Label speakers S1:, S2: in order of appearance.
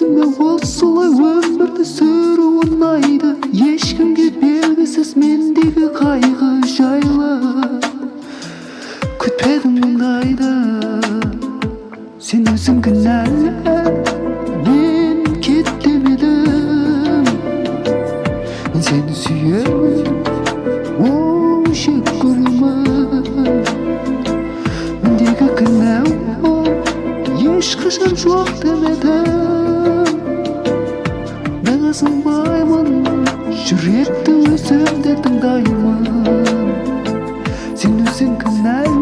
S1: өзіме осылай өмірді сүру ұнайды. Ешкімге белгісіз мендегі қайғы жайлы. Күтпедім мұндайды. Сен өзің кінәлі, мен кет демедім. Мен сені сүйемін, жек көремін. Мендегі кінә ешқашан жоқ демедім. Мен азынбаймын, жүректі өзімде тыңдаймын. Сен өзің кінәлі,